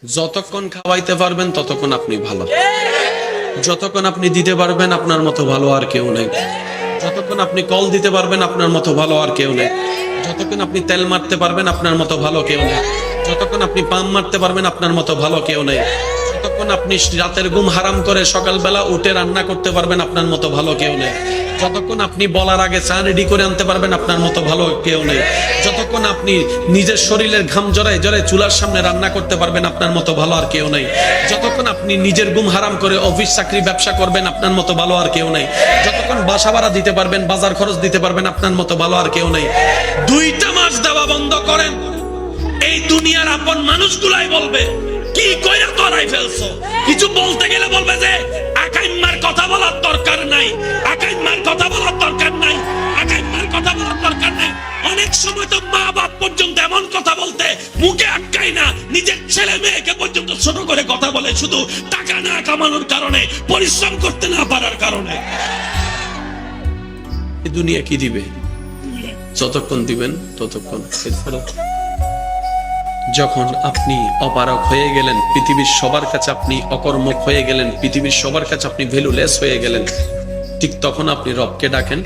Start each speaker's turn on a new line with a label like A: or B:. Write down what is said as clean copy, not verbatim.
A: যতক্ষণ খাওয়াইতে পারবেন ততক্ষণ আপনি ভালো। যতক্ষণ আপনি দিতে পারবেন আপনার মতো ভালো আর কেউ নেই। যতক্ষণ আপনি কল দিতে পারবেন আপনার মতো ভালো আর কেউ নেই। যতক্ষণ আপনি তেল মারতে পারবেন আপনার মতো ভালো কেউ নেই। যতক্ষণ আপনি পাম মারতে পারবেন আপনার মতো ভালো কেউ নেই। যতক্ষণ আপনি রাতের ঘুম হারাম করে সকালবেলা উঠে রান্না করতে পারবেন আপনার মতো ভালো কেউ নেই। যতক্ষণ আপনি বলার আগে চা রেডি করে আনতে পারবেন আপনার মতো ভালো কেউ নেই। যতক্ষণ আপনি নিজের শরীরের ঘাম জড়ায় জড়ায় চুলার সামনে রান্না করতে পারবেন আপনার মতো ভালো আর কেউ নেই। যতক্ষণ আপনি নিজের ঘুম হারাম করে অফিস চাকরি ব্যবসা করবেন আপনার মতো ভালো আর কেউ নেই। যতক্ষণ বাসা ভাড়া দিতে পারবেন বাজার খরচ দিতে পারবেন আপনার মতো ভালো আর কেউ নেই। 2টা মাস দেওয়া বন্ধ করেন, এই দুনিয়ার আপন মানুষগুলাই বলবে কি কইরা তোরাই ফেলছো। কিছু বলতে গেলে বলবে যে আকাইম্মার কথা বলার দরকার নাই, আকাইম্মার কথা বলার দরকার নাই, আকাইম্মার কথা বলার দরকার নাই। অনেক সময় তো মা বাপ পর্যন্ত এমন কথা বলতে মুখে আটকায় না, নিজের ছেলে মেয়েকে পর্যন্ত ছোট করে কথা বলে, শুধু টাকা না কামানোর কারণে, পরিশ্রম করতে না পারার কারণে। এই দুনিয়া কি দিবে? যতক্ষণ দিবেন ততক্ষণ। যখন আপনি অপারক হয়ে গেলেন, পৃথিবীর সবার কাছে আপনি অকর্মক হয়ে গেলেন, পৃথিবীর সবার কাছে আপনি ভ্যালুলেস হয়ে গেলেন, ঠিক তখন আপনি রবকে ডাকেন।